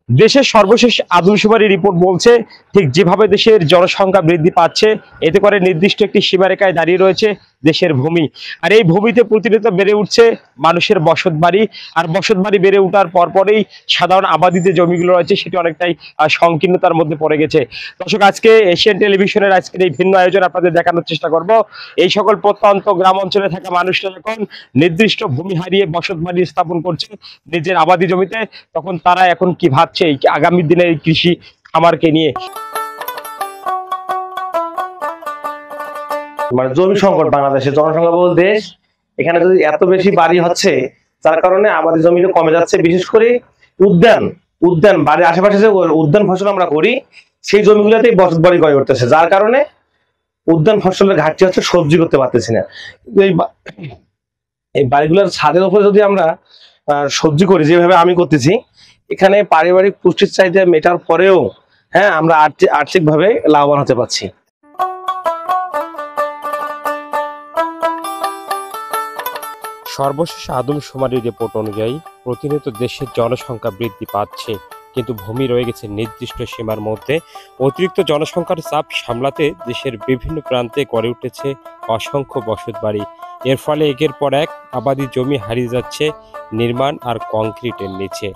দেশের সর্বশেষ আদমশুমারি রিপোর্ট বলছে ঠিক যেভাবে দেশের জনসংখ্যা বৃদ্ধি পাচ্ছে এতে করে নির্দিষ্ট একটি সীমারেখায় দাঁড়িয়ে রয়েছে দেশের ভূমি। আর এই ভূমিতে প্রতিনিয়ত বেড়ে উঠছে মানুষের বসতবাড়ি। আর বসতবাড়ি বেড়ে ওঠার পরপরেই সাধারণ আবাদি যে জমিগুলো রয়েছে সেটি অনেকটাই সংকীর্ণতার মধ্যে পড়ে গেছে। দর্শক, আজকে এশিয়ান টেলিভিশনের আজকের এই ভিন্ন আয়োজন আপনাদের দেখানোর চেষ্টা করব এই সকল প্রত্যন্ত গ্রাম অঞ্চলে থাকা মানুষরা যখন নির্দিষ্ট ভূমি হারিয়ে বসতবাড়ি স্থাপন করছে নিজের আবাদি জমিতে, তখন তারা এখন কি ভাবছে আগামী দিনের কৃষি খামারকে নিয়ে। মানে জমি সংকট বাংলাদেশে, জনসংখ্যা বহুল দেশ, এখানে যদি এত বেশি বাড়ি হচ্ছে যার কারণে আবাদি জমিটা কমে যাচ্ছে। বিশেষ করে উদ্যান বাড়ির আশেপাশে যে উদ্যান ফসল আমরা করি সেই জমিগুলোতেই বসত বাড়ি গড়ে উঠতেছে, যার কারণে উদ্যান ফসলের ঘাটতি হচ্ছে, সবজি করতে পারতেছি না। এই বাড়িগুলোর ছাদের উপরে যদি আমরা সবজি করি যেভাবে আমি করতেছি, এখানে পারিবারিক পুষ্টির চাহিদা মেটার পরেও আমরা আর্থিকভাবে লাভবান হতে পারছি। সর্বশেষ আদমশুমারি রিপোর্ট অনুযায়ী প্রতিনিয়ত দেশের জনসংখ্যা বৃদ্ধি পাচ্ছে, কিন্তু ভূমি রয়ে গেছে নির্দিষ্ট সীমার মধ্যে। অতিরিক্ত জনসংখ্যার চাপ সামলাতে দেশের বিভিন্ন প্রান্তে গড়ে উঠেছে অসংখ্য বসতবাড়ি। এর ফলে একের পর এক আবাদি জমি হারিয়ে যাচ্ছে নির্মাণ আর কংক্রিটের নিচে।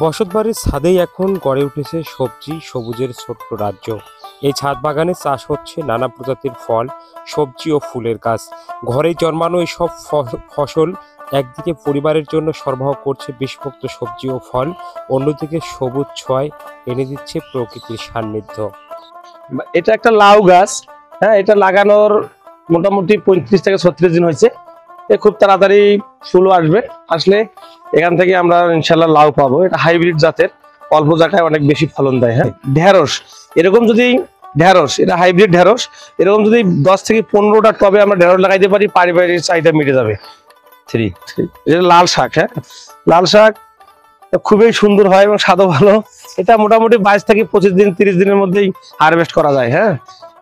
বসতবাড়ির ছাদেই এখন গড়ে উঠেছে সবজি সবুজের ছোট্ট রাজ্য। এই ছাদ বাগানে চাষ হচ্ছে নানা প্রজাতির ফল, সবজি ও ফুলের গাছ। ঘরেই জন্মানো এইসব ফসল একদিকে পরিবারের জন্য সরবরাহ করছে বিষমুক্ত সবজি ও ফল, অন্যদিকে সবুজ ছোঁয়ায় এনে দিচ্ছে প্রকৃতির সান্নিধ্য। এটা একটা লাউ গাছ, এটা লাগানোর মোটামুটি 35 থেকে 36 দিন হয়েছে। খুব তাড়াতাড়ি ফুলও আসলে এখান থেকে আমরা ইনশাল্লাহ লাউ পাবো। এটা হাইব্রিড জাতের, অল্প জায়গায় অনেক বেশি ফলন দেয়। ঢেঁড়স, এরকম যদি এটা হাইব্রিড ঢেঁড়স, এরকম যদি 10 থেকে 15টা টবে আমরা ঢেঁড়স লাগাইতে পারি, পারিবারিক চাহিদা মিটে যাবে। এটা লাল শাক, লাল শাক খুবই সুন্দর হয় এবং স্বাদও ভালো। এটা মোটামুটি 22 থেকে 25 দিন 30 দিনের মধ্যেই হারভেস্ট করা যায়,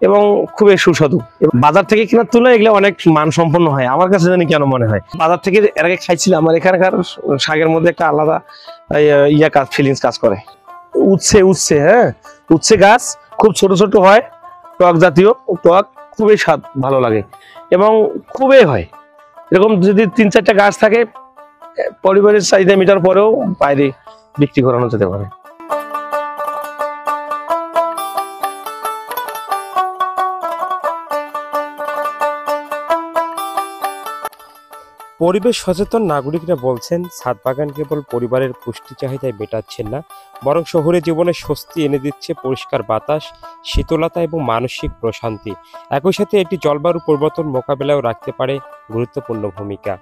এবং খুবই সুস্বাদু। বাজার থেকে কেনার তুলনায় এগুলো অনেক মানসম্পন্ন হয় আমার কাছে, জানি কেন মনে হয়। বাজার থেকে এর আগে খাইছিলাম, আমার এখানকার শাকের মধ্যে একটা আলাদা ফিলিংস কাজ করে। উচ্ছে গাছ খুব ছোট ছোট হয়, টক জাতীয়, টক খুবই স্বাদ ভালো লাগে এবং খুবই হয়। এরকম যদি 3-4টা গাছ থাকে, পরিবারের চাহিদা মিটার পরেও বাইরে বিক্রি করানো যেতে পারে। পরিবেশ সচেতন নাগরিকরা বলছেন, ছাদ বাগান কেবল পরিবারের পুষ্টি চাহিদায় মেটাচ্ছেন না, বরং শহুরে জীবনে স্বস্তি এনে দিচ্ছে পরিষ্কার বাতাস, শীতলতা এবং মানসিক প্রশান্তি। একই সাথে এটি জলবায়ু পরিবর্তন মোকাবেলায়ও রাখতে পারে গুরুত্বপূর্ণ ভূমিকা।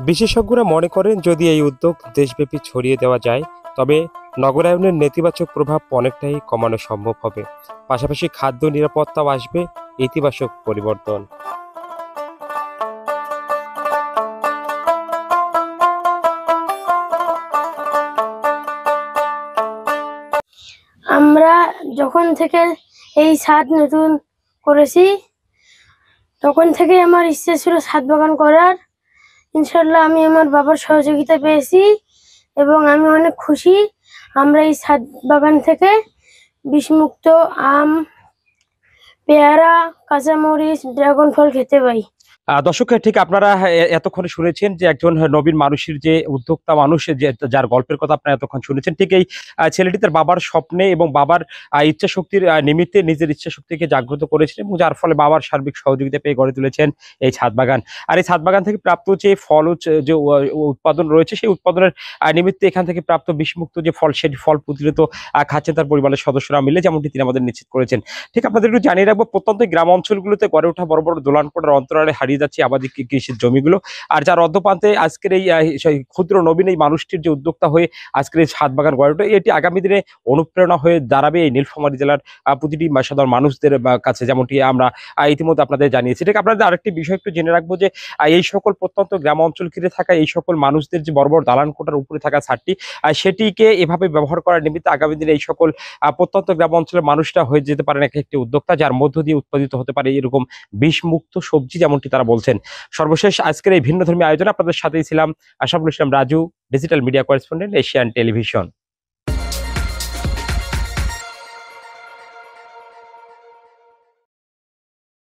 বিশেষজ্ঞরা মনে করেন, যদি এই উদ্যোগ দেশব্যাপী ছড়িয়ে দেওয়া যায় তবে নগরায়নের নেতিবাচক প্রভাব অনেকটাই কমানো সম্ভব হবে। পাশাপাশি খাদ্য নিরাপত্তাও আসবে ইতিবাচক পরিবর্তন। আমরা যখন থেকে এই ছাদ নতুন করেছি তখন থেকে আমার ইচ্ছে ছিল ছাদ বাগান করার। ইনশাল্লাহ আমি আমার বাবার সহযোগিতা পেয়েছি এবং আমি অনেক খুশি। আমরা এই ছাদ বাগান থেকে বিষমুক্ত আম, পেয়ারা, কাঁচামরিচ, ড্রাগন ফল খেতে পাই। দর্শক, ঠিক আপনারা এতক্ষণে শুনেছেন যে একজন নবীন মানুষের যে উদ্যোক্তা মানুষ, যে যার গল্পের কথা আপনারা এতক্ষণ শুনেছেন, ঠিক এই ছেলেটি তার বাবার স্বপ্নে এবং বাবার ইচ্ছা শক্তির নিমিত্তে নিজের ইচ্ছা শক্তিকে জাগ্রত করেছেন এবং যার ফলে বাবার সার্বিক সহযোগিতা পেয়ে গড়ে তুলেছেন এই ছাদ বাগান। আর এই ছাদ বাগান থেকে প্রাপ্ত যে ফল যে উৎপাদন রয়েছে, সেই উৎপাদনের নিমিত্তে এখান থেকে প্রাপ্ত বিষমুক্ত যে ফল, সেই ফল প্রতিনিয়ত খাচ্ছেন তার পরিবারের সদস্যরা মিলে, যেমনটি তিনি আমাদের নিশ্চিত করেছেন। ঠিক আপনাদের একটু জানিয়ে রাখবো, প্রত্যন্ত গ্রাম অঞ্চলগুলোতে গড়ে ওঠা বড় বড় দোলানপাড়ার অন্তরালে হারিয়ে যাচ্ছে আবাদি কৃষির জমিগুলো। আর যার অর্ধপ্রান্তে আজকের এই সেই ক্ষুদ্র নবীন এই মানুষটির যে উদ্যোক্তা হয়ে আজকের এই ছাদ বাগান গড়ে ওঠে, এটি আগামী দিনে অনুপ্রেরণা হয়ে দাঁড়াবে এই নীলফামারী জেলার প্রতিটি সাধারণ মানুষদের কাছে, যেমনটি আমরা ইতিমধ্যে আপনাদের জানিয়েছি। ঠিক আপনাদের আরেকটি বিষয় একটু জেনে রাখবো যে এই সকল প্রত্যন্ত গ্রাম অঞ্চল ঘিরে থাকা এই সকল মানুষদের যে বড় বড় দালান কোঠার উপরে থাকা ছাদটি, সেটিকে এভাবে ব্যবহার করার নিমিত্তে আগামী দিনে এই সকল প্রত্যন্ত গ্রাম অঞ্চলের মানুষরা হয়ে যেতে পারেন একটি উদ্যোক্তা, যার মধ্য দিয়ে উৎপাদিত হতে পারে এরকম বিষমুক্ত সবজি, যেমনটি তারা বলছেন। সর্বশেষ আজকের এই ভিন্নধর্মী আয়োজনে আপনাদের সাথেই ছিলাম Ashraful Islam Raju, digital media correspondent, Asian television.